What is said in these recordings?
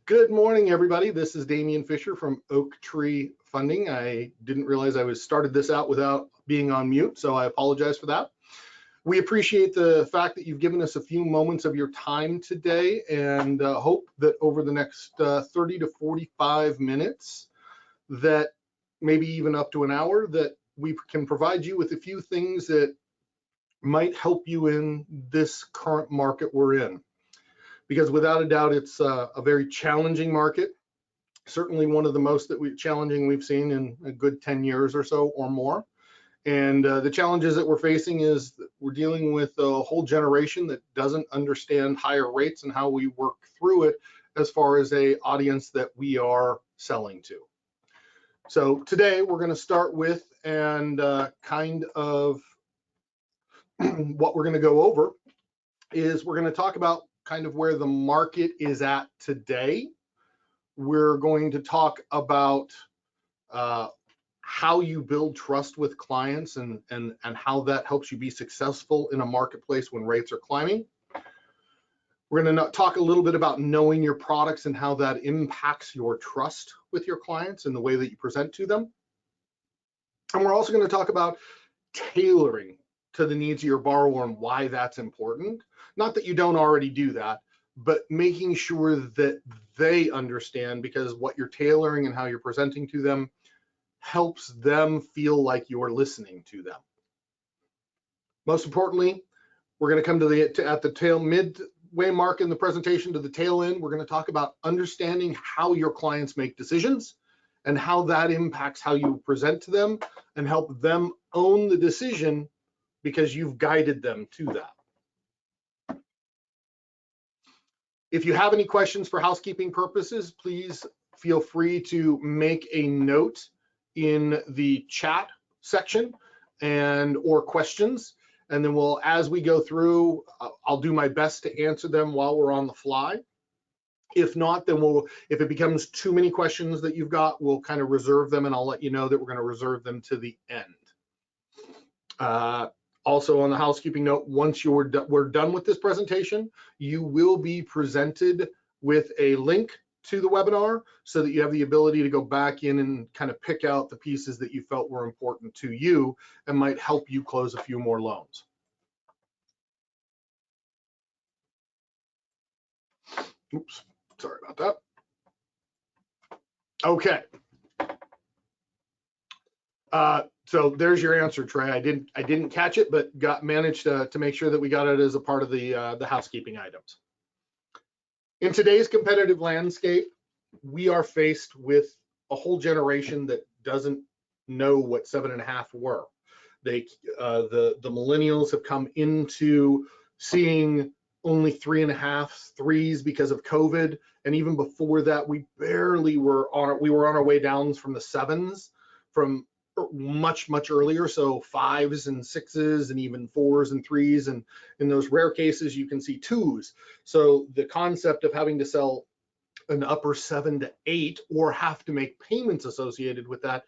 Good morning, everybody. This is Damien Fiser from Oaktree Funding. I didn't realize I started this out without being on mute, so I apologize for that. We appreciate the fact that you've given us a few moments of your time today, and hope that over the next 30 to 45 minutes, that maybe even up to an hour, that we can provide you with a few things that might help you in this current market we're in. Because without a doubt, it's a very challenging market. Certainly one of the most challenging we've seen in a good 10 years or so or more. And the challenges that we're facing is that we're dealing with a whole generation that doesn't understand higher rates and how we work through it as far as an audience that we are selling to. So today we're going to start with and kind of what we're going to go over is we're going to talk about kind of where the market is at today. We're going to talk about how you build trust with clients and how that helps you be successful in a marketplace when rates are climbing. We're going to talk a little bit about knowing your products and how that impacts your trust with your clients and the way that you present to them. And we're also going to talk about tailoring to the needs of your borrower and why that's important. Not that you don't already do that, but making sure that they understand, because what you're tailoring and how you're presenting to them helps them feel like you're listening to them. Most importantly, we're going to come to at the midway mark in the presentation to the tail end. We're going to talk about understanding how your clients make decisions and how that impacts how you present to them and help them own the decision because you've guided them to that. If you have any questions for housekeeping purposes, please feel free to make a note in the chat section or questions, and then as we go through, I'll do my best to answer them while we're on the fly. If not, then if it becomes too many questions that you've got, we'll kind of reserve them, and I'll let you know that we're going to reserve them to the end. Also, on the housekeeping note, once we're done with this presentation, you will be presented with a link to the webinar so that you have the ability to go back in and kind of pick out the pieces that you felt were important to you and might help you close a few more loans. Oops, sorry about that. Okay. So there's your answer, Trey. I didn't catch it, but managed to make sure that we got it as a part of the housekeeping items. In today's competitive landscape, we are faced with a whole generation that doesn't know what 7.5 were. The millennials have come into seeing only 3.5, 3s because of COVID, and even before that, we were on our way down from the 7s from much earlier, so 5s and 6s and even 4s and 3s, and in those rare cases you can see 2s. So the concept of having to sell an upper 7 to 8 or have to make payments associated with that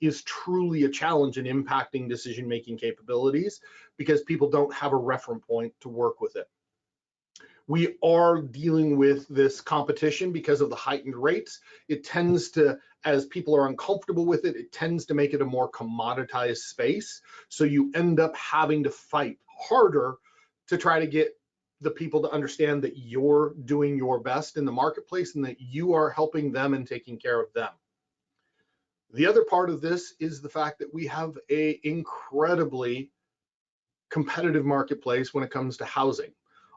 is truly a challenge in impacting decision-making capabilities because people don't have a reference point to work with it. We are dealing with this competition because of the heightened rates. It tends to, as people are uncomfortable with it, it tends to make it a more commoditized space. So you end up having to fight harder to try to get the people to understand that you're doing your best in the marketplace and that you are helping them and taking care of them. The other part of this is the fact that we have an incredibly competitive marketplace when it comes to housing.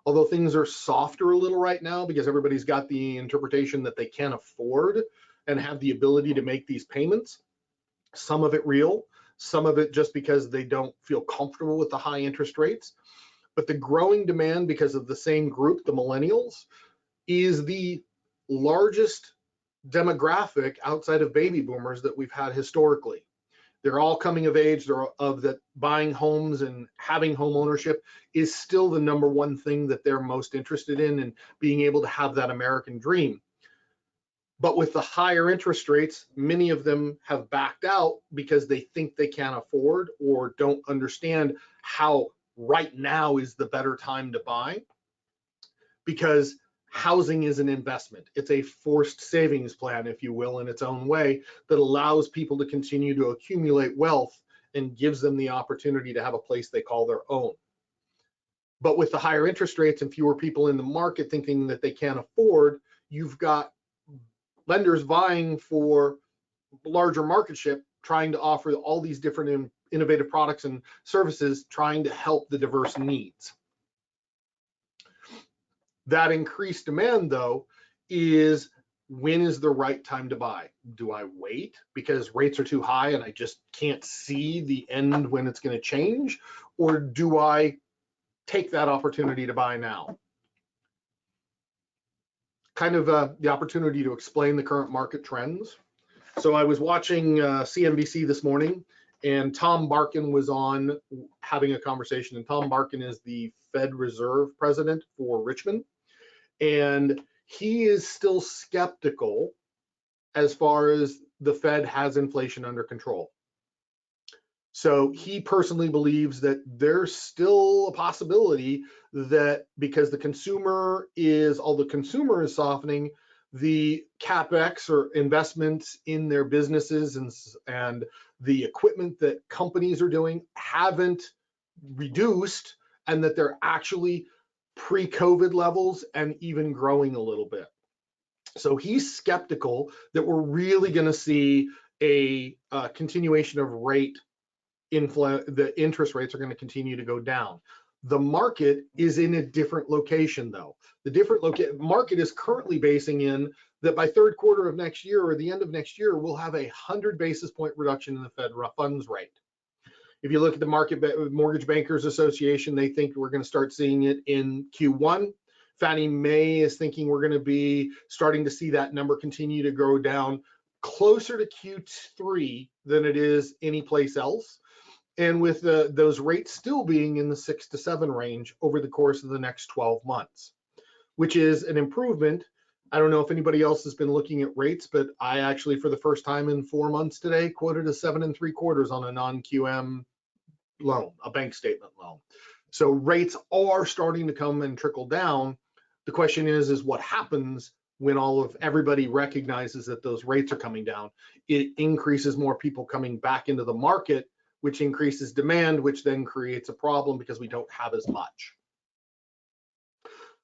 Although things are softer a little right now because everybody's got the interpretation that they can't afford and have the ability to make these payments, some of it real, some of it just because they don't feel comfortable with the high interest rates. But the growing demand because of the same group, the millennials, is the largest demographic outside of baby boomers that we've had historically. They're all coming of age. That buying homes and having home ownership is still the #1 thing that they're most interested in, and being able to have that American dream. But with the higher interest rates, many of them have backed out because they think they can't afford or don't understand how right now is the better time to buy, because housing is an investment. It's a forced savings plan, if you will, in its own way, that allows people to continue to accumulate wealth and gives them the opportunity to have a place they call their own. But with the higher interest rates and fewer people in the market thinking that they can't afford, you've got lenders vying for larger market share, trying to offer all these different innovative products and services, trying to help the diverse needs. That increased demand, though, is when is the right time to buy? Do I wait because rates are too high and I just can't see the end when it's going to change? Or do I take that opportunity to buy now? Kind of the opportunity to explain the current market trends. So I was watching CNBC this morning, and Tom Barkin was on having a conversation. And Tom Barkin is the Fed Reserve president for Richmond. And he is still skeptical as far as the Fed has inflation under control. So he personally believes that there's still a possibility that because the consumer is softening, the CapEx or investments in their businesses and the equipment that companies are doing haven't reduced, and that they're actually pre-COVID levels and even growing a little bit. So he's skeptical that we're really going to see a continuation of the interest rates are going to continue to go down. The market is in a different location, though. The market is currently basing in that by third quarter of next year or the end of next year, we'll have 100 basis point reduction in the Fed funds rate. If you look at the Mortgage Bankers Association, they think we're going to start seeing it in Q1. Fannie Mae is thinking we're going to be starting to see that number continue to go down closer to Q3 than it is any place else. And with those rates still being in the 6 to 7 range over the course of the next 12 months, which is an improvement. I don't know if anybody else has been looking at rates, but I actually, for the first time in 4 months today, quoted a 7 3/4 on a non-QM loan, a bank statement loan. So rates are starting to come and trickle down. The question is what happens when everybody recognizes that those rates are coming down? It increases more people coming back into the market, which increases demand, which then creates a problem because we don't have as much.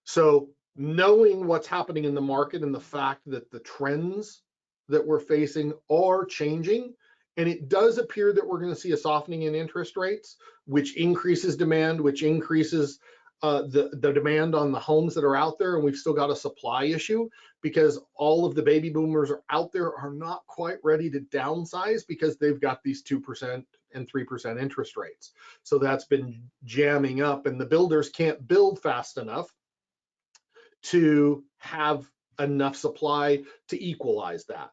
So knowing what's happening in the market and the fact that the trends that we're facing are changing, and it does appear that we're going to see a softening in interest rates, which increases demand, which increases the demand on the homes that are out there, and we've still got a supply issue because all of the baby boomers are out there are not quite ready to downsize because they've got these 2% and 3% interest rates. So that's been jamming up, and the builders can't build fast enough to have enough supply to equalize that.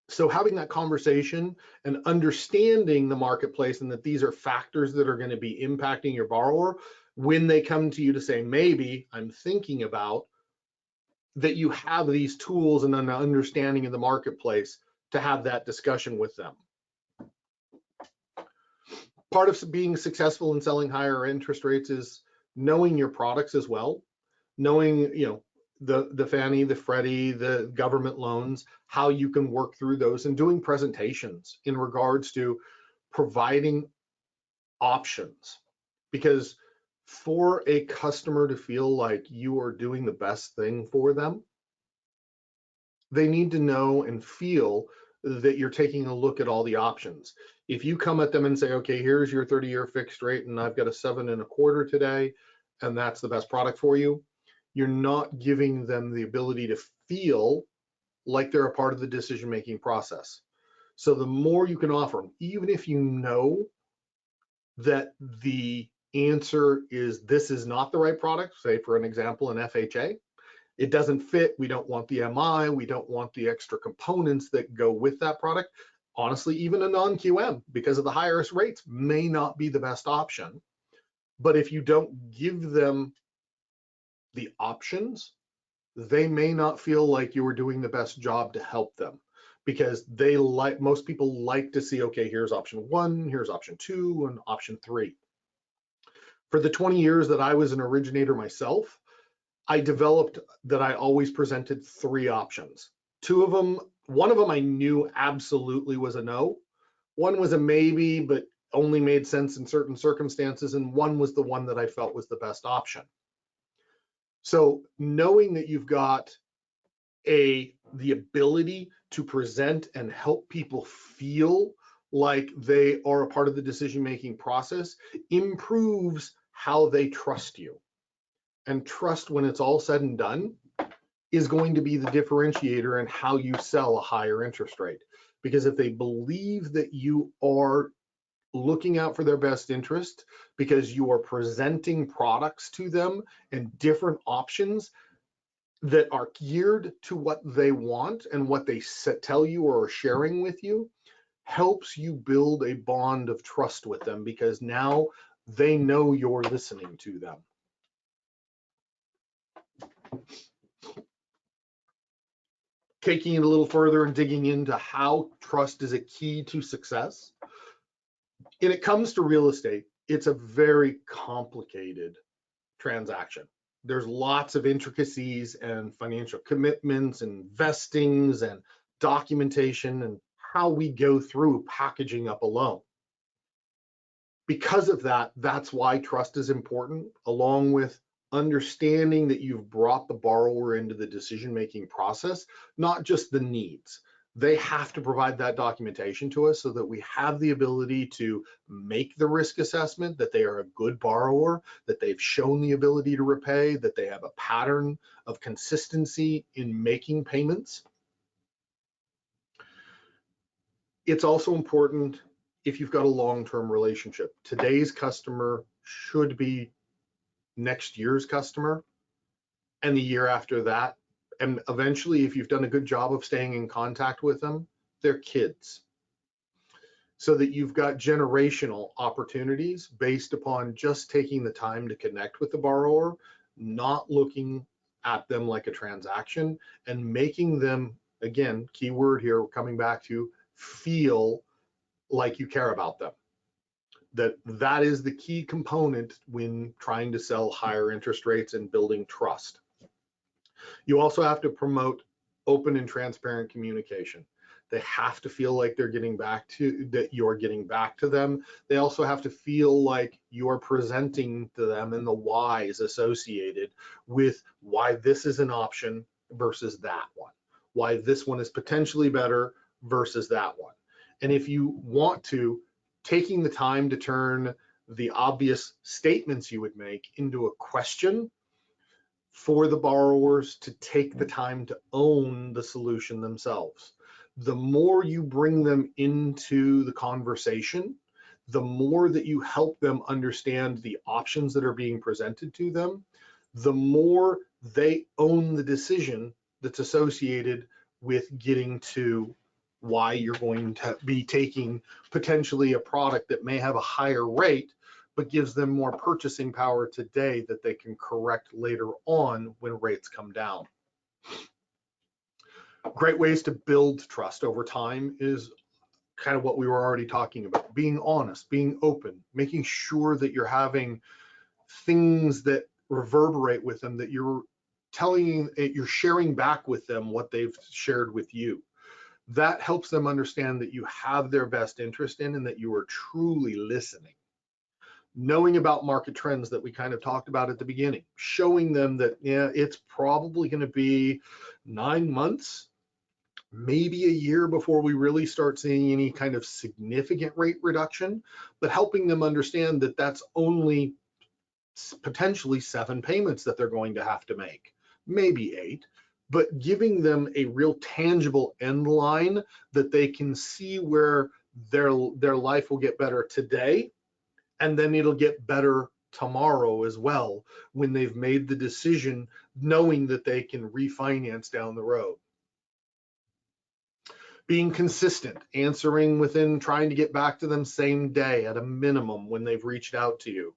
So having that conversation and understanding the marketplace and that these are factors that are going to be impacting your borrower when they come to you to say, maybe I'm thinking about, that you have these tools and an understanding of the marketplace to have that discussion with them. Part of being successful in selling higher interest rates is knowing your products as well, knowing, the Fannie, the Freddie, the government loans, how you can work through those, and doing presentations in regards to providing options. Because for a customer to feel like you are doing the best thing for them, they need to know and feel that you're taking a look at all the options. If you come at them and say, okay, here's your 30-year fixed rate, and I've got a 7 1/4 today, and that's the best product for you, you're not giving them the ability to feel like they're a part of the decision-making process. So the more you can offer them, even if you know that the answer is this is not the right product, say for an example, an FHA, it doesn't fit, we don't want the MI, we don't want the extra components that go with that product. Honestly, even a non-QM, because of the highest rates, may not be the best option. But if you don't give them the options, they may not feel like you were doing the best job to help them, because most people like to see, okay, here's option 1, here's option 2, and option 3. For the 20 years that I was an originator myself, I developed that I always presented 3 options. One of them I knew absolutely was a no. One was a maybe, but only made sense in certain circumstances. And one was the one that I felt was the best option. So knowing that you've got the ability to present and help people feel like they are a part of the decision-making process improves how they trust you. And trust, when it's all said and done, is going to be the differentiator in how you sell a higher interest rate. Because if they believe that you are looking out for their best interest because you are presenting products to them and different options that are geared to what they want and what they tell you or are sharing with you, helps you build a bond of trust with them because now they know you're listening to them. Taking it a little further and digging into how trust is a key to success. When it comes to real estate, it's a very complicated transaction. There's lots of intricacies and financial commitments and vestings and documentation and how we go through packaging up a loan. Because of that, that's why trust is important, along with understanding that you've brought the borrower into the decision-making process, not just the needs. They have to provide that documentation to us so that we have the ability to make the risk assessment that they are a good borrower, that they've shown the ability to repay, that they have a pattern of consistency in making payments. It's also important if you've got a long-term relationship. Today's customer should be next year's customer and the year after that. And eventually, if you've done a good job of staying in contact with them, they're kids. So that you've got generational opportunities based upon just taking the time to connect with the borrower, not looking at them like a transaction, and making them, again, key word here, we're coming back to, feel like you care about them. That is the key component when trying to sell higher interest rates and building trust. You also have to promote open and transparent communication. They have to feel like they're getting back to, that you're getting back to them. They also have to feel like you're presenting to them and the whys associated with why this is an option versus that one, why this one is potentially better versus that one. And if you want to, taking the time to turn the obvious statements you would make into a question for the borrowers to take the time to own the solution themselves. The more you bring them into the conversation, the more that you help them understand the options that are being presented to them, the more they own the decision that's associated with getting to why you're going to be taking potentially a product that may have a higher rate, but gives them more purchasing power today that they can correct later on when rates come down. Great ways to build trust over time is kind of what we were already talking about. Being honest, being open, making sure that you're having things that reverberate with them, that you're sharing back with them what they've shared with you. That helps them understand that you have their best interest in and that you are truly listening. Knowing about market trends that we kind of talked about at the beginning, showing them that, yeah, it's probably going to be 9 months, maybe a year before we really start seeing any kind of significant rate reduction, but helping them understand that that's only potentially 7 payments that they're going to have to make, maybe 8, but giving them a real tangible end line that they can see where their life will get better today, and then it'll get better tomorrow as well when they've made the decision, knowing that they can refinance down the road. Being consistent, answering within, trying to get back to them same day at a minimum when they've reached out to you.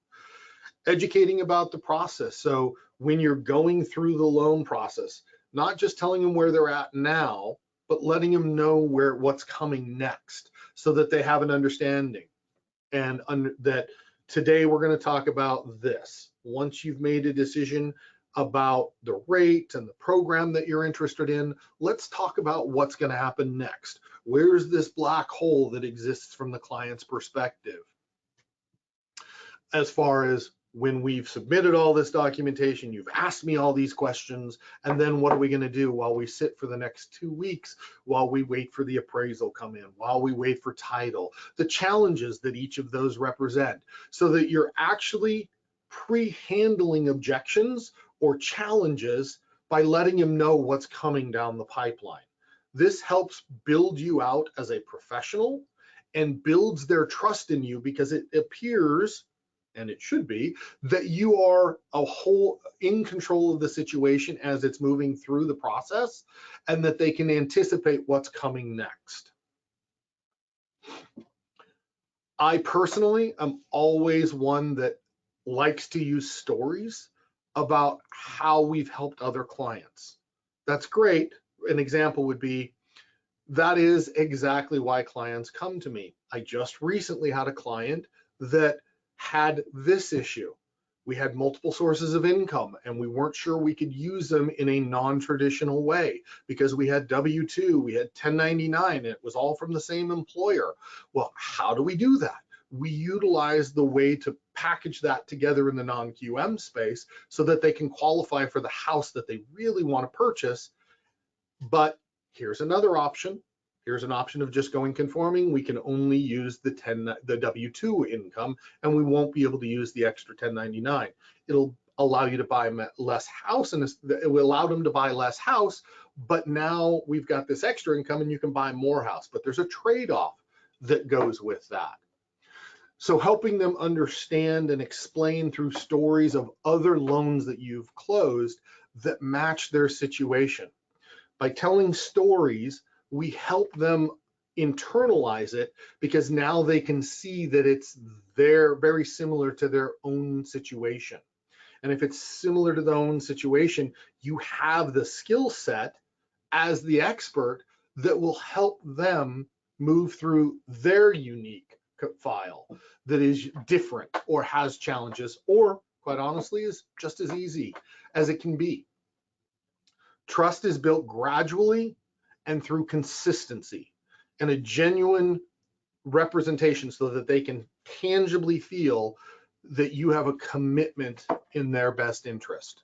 Educating about the process. So when you're going through the loan process, not just telling them where they're at now, but letting them know what's coming next so that they have an understanding. And that today we're going to talk about this. Once you've made a decision, about the rate and the program that you're interested in. Let's talk about what's going to happen next. Where's this black hole that exists from the client's perspective? As far as when we've submitted all this documentation, you've asked me all these questions, and then what are we going to do while we sit for the next 2 weeks, while we wait for the appraisal come in, while we wait for title, the challenges that each of those represent, so that you're actually pre-handling objections or challenges by letting them know what's coming down the pipeline. This helps build you out as a professional and builds their trust in you, because it appears, and it should be, that you are in control of the situation as it's moving through the process, and that they can anticipate what's coming next. I personally am always one that likes to use stories about how we've helped other clients. That's great. An example would be, that is exactly why clients come to me. I just recently had a client that had this issue. We had multiple sources of income, and we weren't sure we could use them in a non-traditional way, because we had W-2, we had 1099, it was all from the same employer. Well, how do we do that? We utilize the way to package that together in the non-QM space so that they can qualify for the house that they really want to purchase. But here's another option. Here's an option of just going conforming. We can only use the W-2 income, and we won't be able to use the extra 1099. It'll allow you to buy less house, and it will allow them to buy less house, but now we've got this extra income and you can buy more house. But there's a trade-off that goes with that. So helping them understand and explain through stories of other loans that you've closed that match their situation. By telling stories, we help them internalize it, because now they can see that it's very similar to their own situation. And if it's similar to their own situation, you have the skill set as the expert that will help them move through their unique file that is different or has challenges, or quite honestly is just as easy as it can be. Trust is built gradually and through consistency and a genuine representation, so that they can tangibly feel that you have a commitment in their best interest.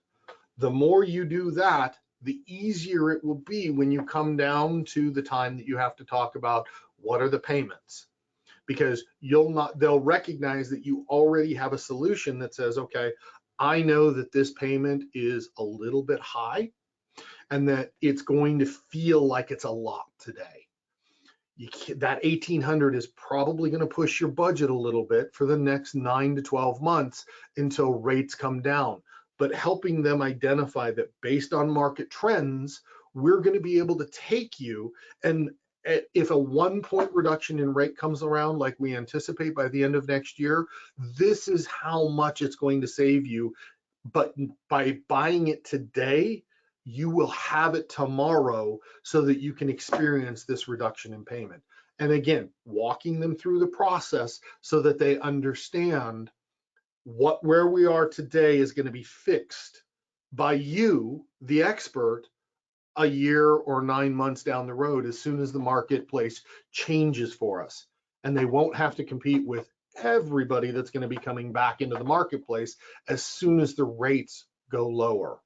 The more you do that, the easier it will be when you come down to the time that you have to talk about what are the payments, because they'll recognize that you already have a solution that says, okay, I know that this payment is a little bit high, and that it's going to feel like it's a lot today. That $1,800 is probably going to push your budget a little bit for the next 9 to 12 months until rates come down. But helping them identify that based on market trends, we're going to be able to take you, and if a 1-point reduction in rate comes around like we anticipate by the end of next year, this is how much it's going to save you. But by buying it today, you will have it tomorrow, so that you can experience this reduction in payment. And again, walking them through the process so that they understand where we are today is going to be fixed by you, the expert, a year or 9 months down the road, as soon as the marketplace changes for us. And they won't have to compete with everybody that's going to be coming back into the marketplace as soon as the rates go lower.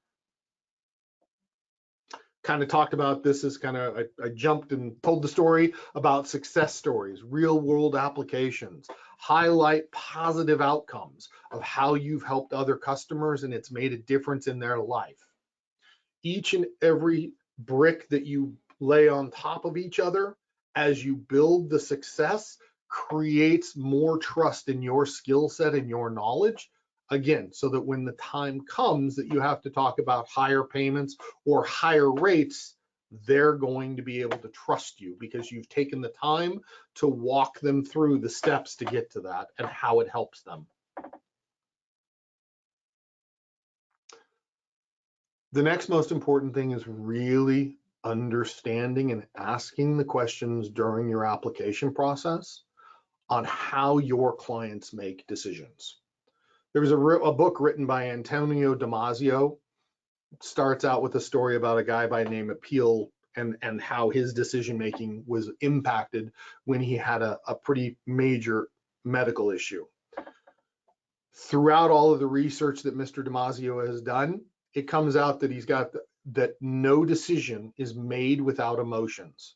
Kind of talked about this as I jumped and told the story about success stories, real world applications, highlight positive outcomes of how you've helped other customers and it's made a difference in their life. Each and every brick that you lay on top of each other as you build the success creates more trust in your skill set and your knowledge. Again, so that when the time comes that you have to talk about higher payments or higher rates, they're going to be able to trust you because you've taken the time to walk them through the steps to get to that and how it helps them. The next most important thing is really understanding and asking the questions during your application process on how your clients make decisions. There was a book written by Antonio Damasio starts out with a story about a guy by the name of Peel and how his decision making was impacted when he had a pretty major medical issue. Throughout all of the research that Mr. Damasio has done, it comes out that he's got that no decision is made without emotions.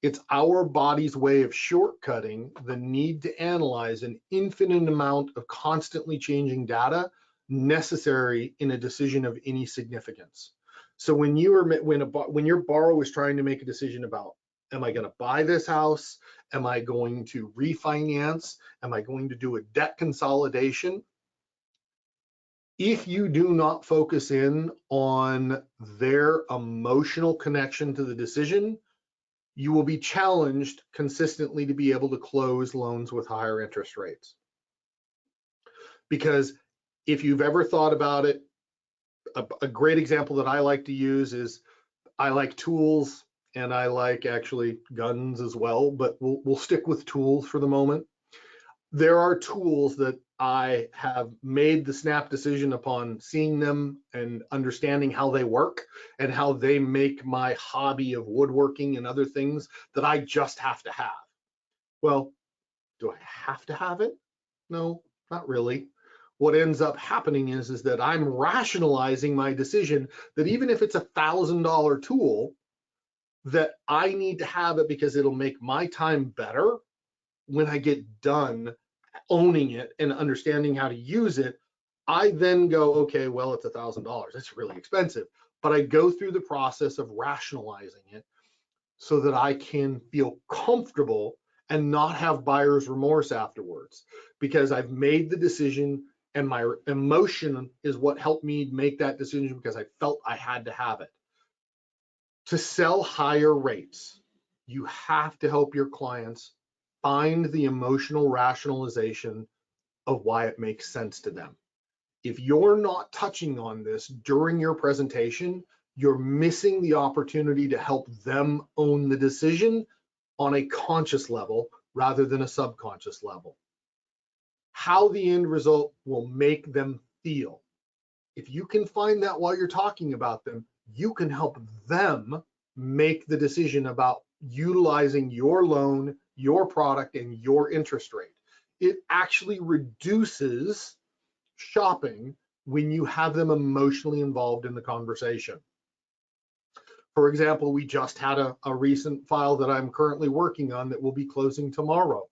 It's our body's way of shortcutting the need to analyze an infinite amount of constantly changing data necessary in a decision of any significance. So when your borrower is trying to make a decision about, am I going to buy this house? Am I going to refinance? Am I going to do a debt consolidation? If you do not focus in on their emotional connection to the decision, you will be challenged consistently to be able to close loans with higher interest rates. Because if you've ever thought about it, a great example that I like to use is I like tools and I like actually guns as well, but we'll stick with tools for the moment. There are tools that I have made the snap decision upon seeing them and understanding how they work and how they make my hobby of woodworking and other things that I just have to have. Well, do I have to have it? No, not really. What ends up happening is that I'm rationalizing my decision that even if it's $1,000 tool, that I need to have it because it'll make my time better when I get done owning it and understanding how to use it. I then go, okay, well, it's $1,000. It's really expensive. But I go through the process of rationalizing it so that I can feel comfortable and not have buyer's remorse afterwards, because I've made the decision and my emotion is what helped me make that decision because I felt I had to have it. To sell higher rates, you have to help your clients find the emotional rationalization of why it makes sense to them. If you're not touching on this during your presentation, you're missing the opportunity to help them own the decision on a conscious level rather than a subconscious level. How the end result will make them feel. If you can find that while you're talking about them, you can help them make the decision about utilizing your loan, your product, and your interest rate. It actually reduces shopping when you have them emotionally involved in the conversation. For example, we just had a recent file that I'm currently working on that will be closing tomorrow.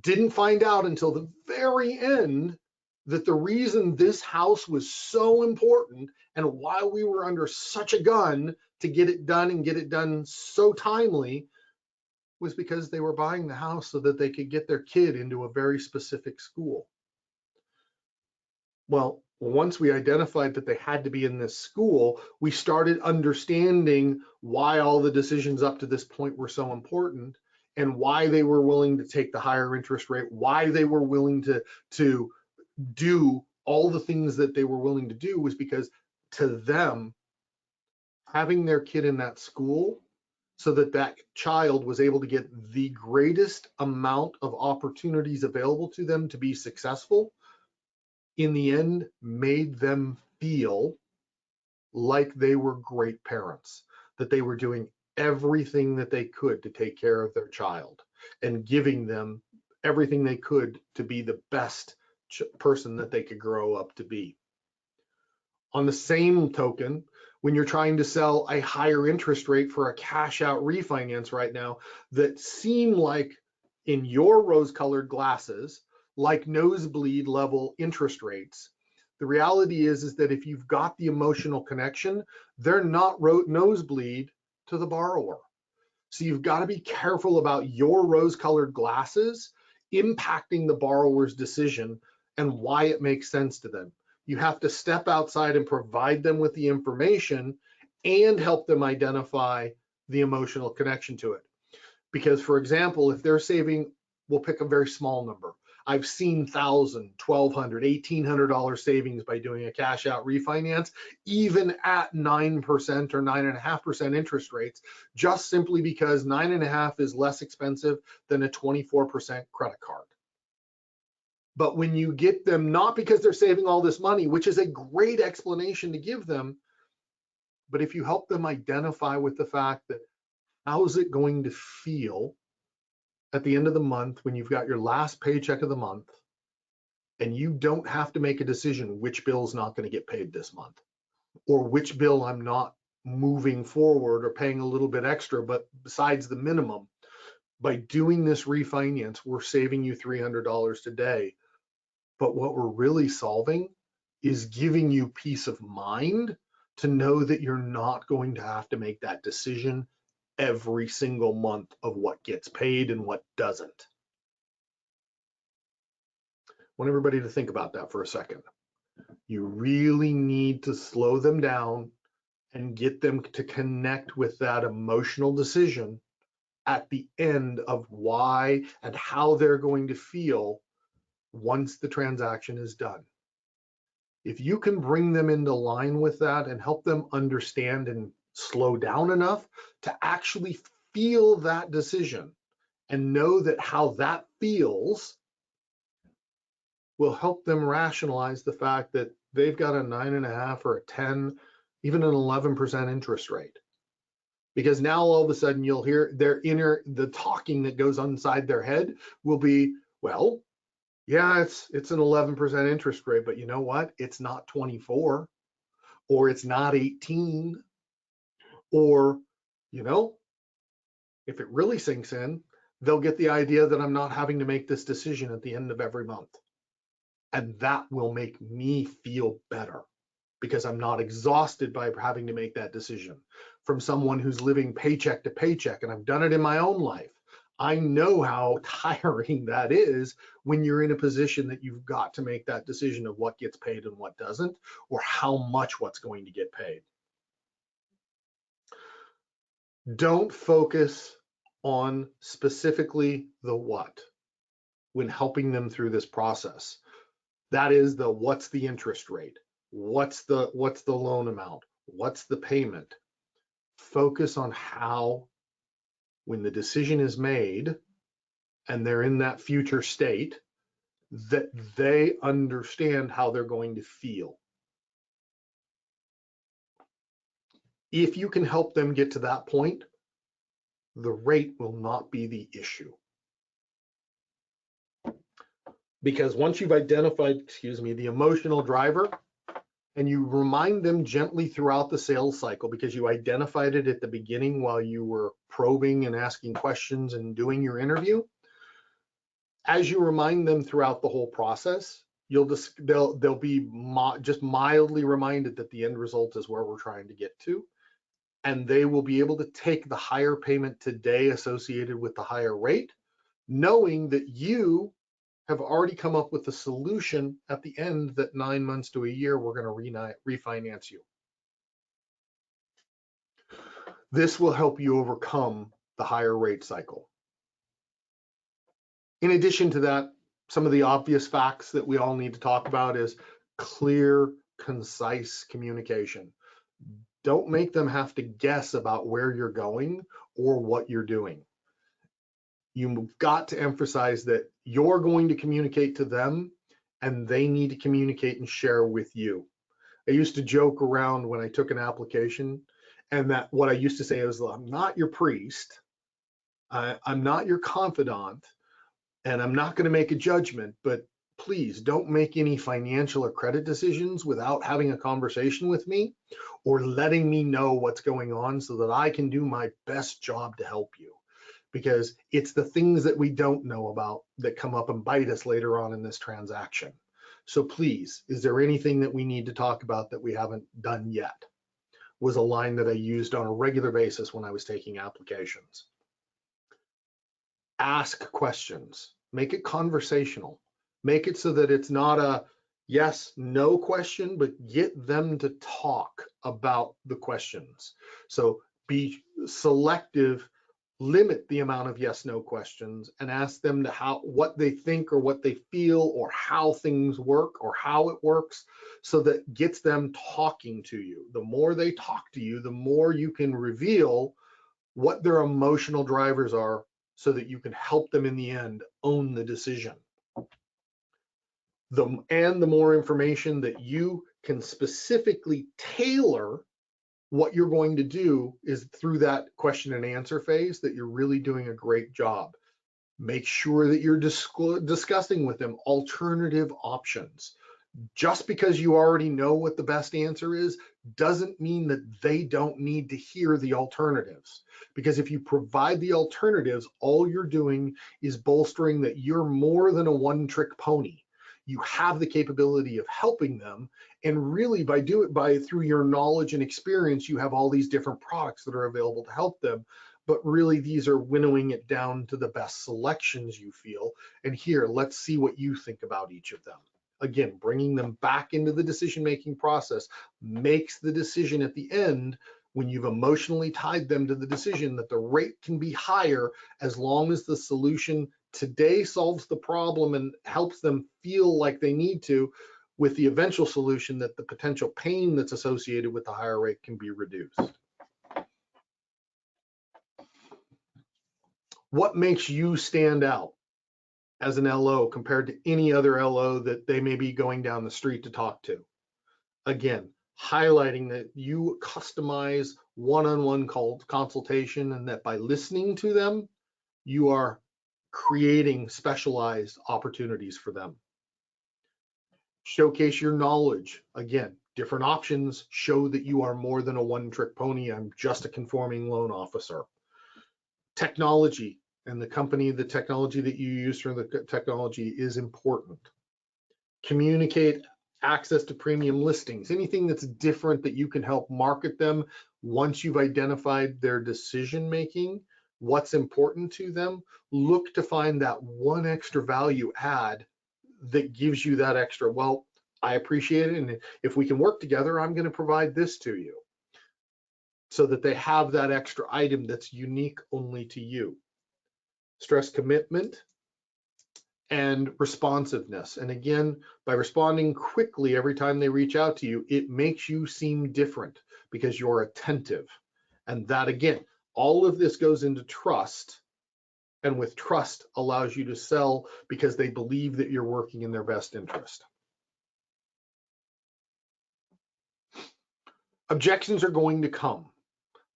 Didn't find out until the very end that the reason this house was so important and why we were under such a gun to get it done and get it done so timely was because they were buying the house so that they could get their kid into a very specific school. Well, once we identified that they had to be in this school, we started understanding why all the decisions up to this point were so important and why they were willing to take the higher interest rate, why they were willing to do all the things that they were willing to do, was because to them, having their kid in that school so that that child was able to get the greatest amount of opportunities available to them to be successful, in the end, made them feel like they were great parents, that they were doing everything that they could to take care of their child and giving them everything they could to be the best person that they could grow up to be. On the same token, when you're trying to sell a higher interest rate for a cash out refinance right now that seem like, in your rose-colored glasses, like nosebleed level interest rates, the reality is that if you've got the emotional connection, they're not nosebleed to the borrower. So you've got to be careful about your rose-colored glasses impacting the borrower's decision and why it makes sense to them. You have to step outside and provide them with the information and help them identify the emotional connection to it. Because, for example, if they're saving, we'll pick a very small number. I've seen $1,000, $1,200, $1,800 savings by doing a cash out refinance, even at 9% or 9.5% interest rates, just simply because 9.5% is less expensive than a 24% credit card. But when you get them, not because they're saving all this money, which is a great explanation to give them, but if you help them identify with the fact that how's it going to feel at the end of the month when you've got your last paycheck of the month and you don't have to make a decision which bill's not going to get paid this month or which bill I'm not moving forward or paying a little bit extra, but besides the minimum. By doing this refinance, we're saving you $300 today. But what we're really solving is giving you peace of mind to know that you're not going to have to make that decision every single month of what gets paid and what doesn't. I want everybody to think about that for a second. You really need to slow them down and get them to connect with that emotional decision at the end of why and how they're going to feel once the transaction is done. If you can bring them into line with that and help them understand and slow down enough to actually feel that decision and know that how that feels will help them rationalize the fact that they've got a 9.5 or a 10, even an 11% interest rate. Because now all of a sudden you'll hear the talking that goes inside their head will be, well, yeah, it's an 11% interest rate, but you know what? It's not 24, or it's not 18, or, if it really sinks in, they'll get the idea that I'm not having to make this decision at the end of every month. And that will make me feel better because I'm not exhausted by having to make that decision. From someone who's living paycheck to paycheck, and I've done it in my own life. I know how tiring that is when you're in a position that you've got to make that decision of what gets paid and what doesn't, or how much what's going to get paid. Don't focus on specifically the what when helping them through this process. That is the what's the interest rate? What's the loan amount? What's the payment? Focus on how, when the decision is made and they're in that future state, that they understand how they're going to feel. If you can help them get to that point, the rate will not be the issue. Because once you've identified, the emotional driver, and you remind them gently throughout the sales cycle, because you identified it at the beginning while you were probing and asking questions and doing your interview, as you remind them throughout the whole process, they'll be just mildly reminded that the end result is where we're trying to get to, and they will be able to take the higher payment today associated with the higher rate, knowing that you have already come up with a solution at the end that 9 months to a year, we're going to refinance you. This will help you overcome the higher rate cycle. In addition to that, some of the obvious facts that we all need to talk about is clear, concise communication. Don't make them have to guess about where you're going or what you're doing. You've got to emphasize that you're going to communicate to them and they need to communicate and share with you. I used to joke around when I took an application, and that what I used to say is, I'm not your priest, I'm not your confidant, and I'm not going to make a judgment, but please don't make any financial or credit decisions without having a conversation with me or letting me know what's going on so that I can do my best job to help you. Because it's the things that we don't know about that come up and bite us later on in this transaction. So please, is there anything that we need to talk about that we haven't done yet? Was a line that I used on a regular basis when I was taking applications. Ask questions, make it conversational. Make it so that it's not a yes, no question, but get them to talk about the questions. So be selective. Limit the amount of yes, no questions and ask them to what they think or what they feel or how things work or how it works, so that gets them talking to you. The more they talk to you, the more you can reveal what their emotional drivers are so that you can help them in the end own the decision. The more information that you can specifically tailor what you're going to do is through that question and answer phase that you're really doing a great job. Make sure that you're discussing with them alternative options. Just because you already know what the best answer is doesn't mean that they don't need to hear the alternatives. Because if you provide the alternatives, all you're doing is bolstering that you're more than a one-trick pony. You have the capability of helping them, and really by through your knowledge and experience, you have all these different products that are available to help them. But really, these are winnowing it down to the best selections you feel. And here, let's see what you think about each of them. Again, bringing them back into the decision-making process makes the decision at the end, when you've emotionally tied them to the decision, that the rate can be higher as long as the solution today solves the problem and helps them feel like they need to, with the eventual solution that the potential pain that's associated with the higher rate can be reduced. What makes you stand out as an LO compared to any other LO that they may be going down the street to talk to? Again, highlighting that you customize one-on-one consultation, and that by listening to them, you are creating specialized opportunities for them. Showcase your knowledge. Again, different options show that you are more than a one-trick pony. I'm just a conforming loan officer. Technology and the technology that you use for the technology is important. Communicate access to premium listings, anything that's different that you can help market them once you've identified their decision making, what's important to them. Look to find that one extra value add that gives you that extra, well, I appreciate it, and if we can work together, I'm going to provide this to you, so that they have that extra item that's unique only to you. Stress commitment and responsiveness. And again, by responding quickly every time they reach out to you, it makes you seem different because you're attentive. And that, again, all of this goes into trust. And with trust allows you to sell because they believe that you're working in their best interest. Objections are going to come.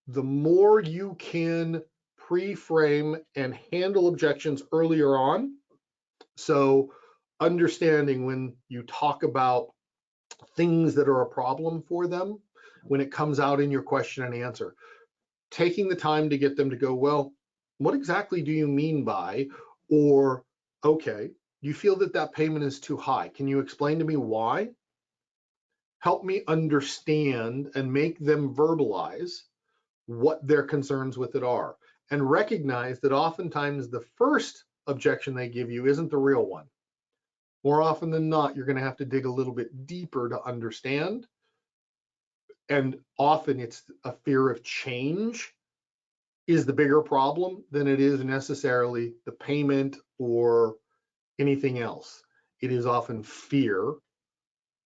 The more you can pre-frame and handle objections earlier on, so understanding when you talk about things that are a problem for them, when it comes out in your question and answer, taking the time to get them to go, well, what exactly do you mean by, or, okay, you feel that that payment is too high. Can you explain to me why? Help me understand and make them verbalize what their concerns with it are, and recognize that oftentimes the first objection they give you isn't the real one. More often than not, you're going to have to dig a little bit deeper to understand. And often it's a fear of change is the bigger problem than it is necessarily the payment or anything else. It is often fear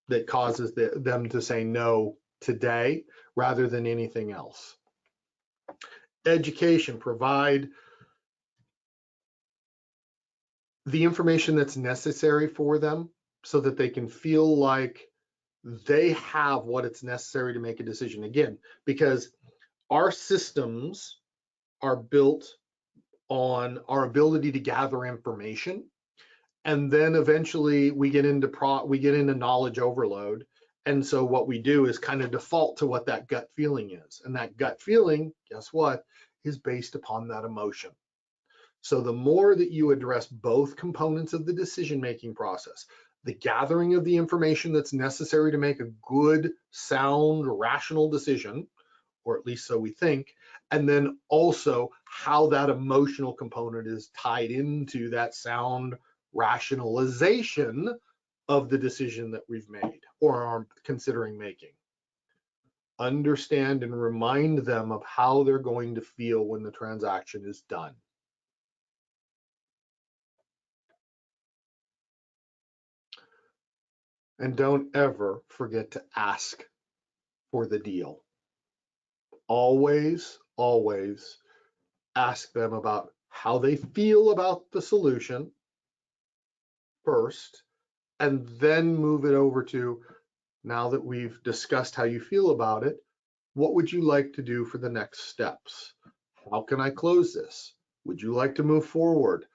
that causes them to say no today rather than anything else. Education, provide the information that's necessary for them so that they can feel like they have what it's necessary to make a decision. Again, because our systems are built on our ability to gather information, and then eventually we get into knowledge overload. And so what we do is kind of default to what that gut feeling is. And that gut feeling, guess what, is based upon that emotion. So the more that you address both components of the decision-making process, the gathering of the information that's necessary to make a good, sound, rational decision, or at least so we think, and then also how that emotional component is tied into that sound rationalization of the decision that we've made or are considering making. Understand and remind them of how they're going to feel when the transaction is done. And don't ever forget to ask for the deal. Always, always ask them about how they feel about the solution first, and then move it over to, now that we've discussed how you feel about it, What would you like to do for the next steps? How can I close this? Would you like to move forward?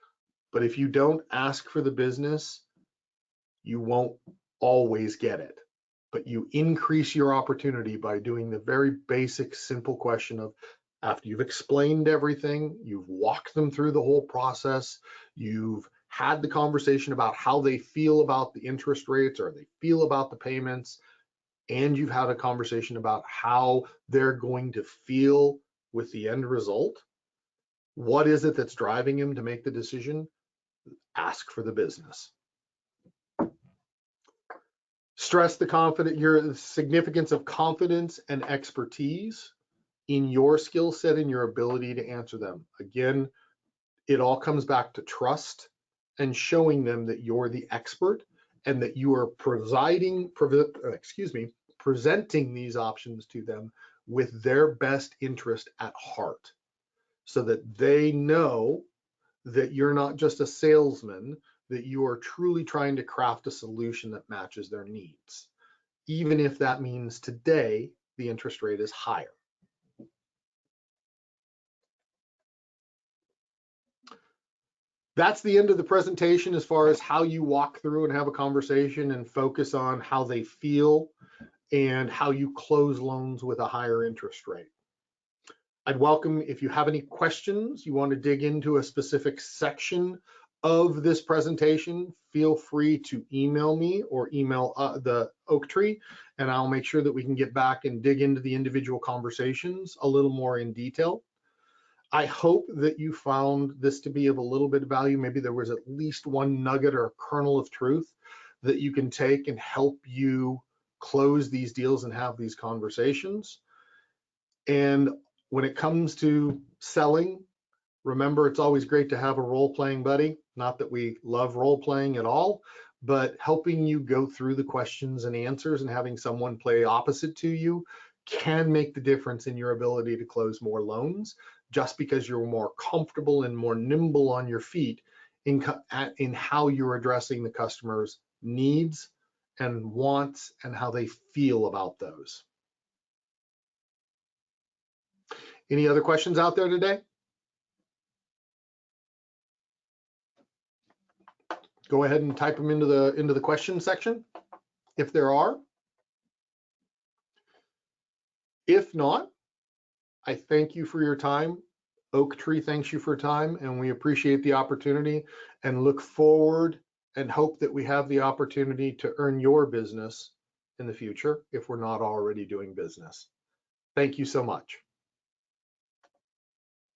But if you don't ask for the business, you won't always get it. But you increase your opportunity by doing the very basic, simple question of, after you've explained everything, you've walked them through the whole process, you've had the conversation about how they feel about the interest rates or they feel about the payments, and you've had a conversation about how they're going to feel with the end result. What is it that's driving them to make the decision? Ask for the business. Stress the significance of confidence and expertise in your skill set and your ability to answer them. Again, it all comes back to trust and showing them that you're the expert and that you are presenting these options to them with their best interest at heart, so that they know that you're not just a salesman, that you are truly trying to craft a solution that matches their needs, even if that means today the interest rate is higher. That's the end of the presentation as far as how you walk through and have a conversation and focus on how they feel and how you close loans with a higher interest rate. I'd welcome, if you have any questions, you want to dig into a specific section of this presentation, feel free to email me or email the Oaktree, and I'll make sure that we can get back and dig into the individual conversations a little more in detail. I hope that you found this to be of a little bit of value. Maybe there was at least one nugget or a kernel of truth that you can take and help you close these deals and have these conversations. And when it comes to selling, remember, it's always great to have a role-playing buddy. Not that we love role-playing at all, but helping you go through the questions and answers and having someone play opposite to you can make the difference in your ability to close more loans, just because you're more comfortable and more nimble on your feet in how you're addressing the customer's needs and wants and how they feel about those. Any other questions out there today? Go ahead and type them into the question section if there are. If not, I thank you for your time. Oaktree thanks you for your time, and we appreciate the opportunity and look forward and hope that we have the opportunity to earn your business in the future if we're not already doing business. Thank you so much.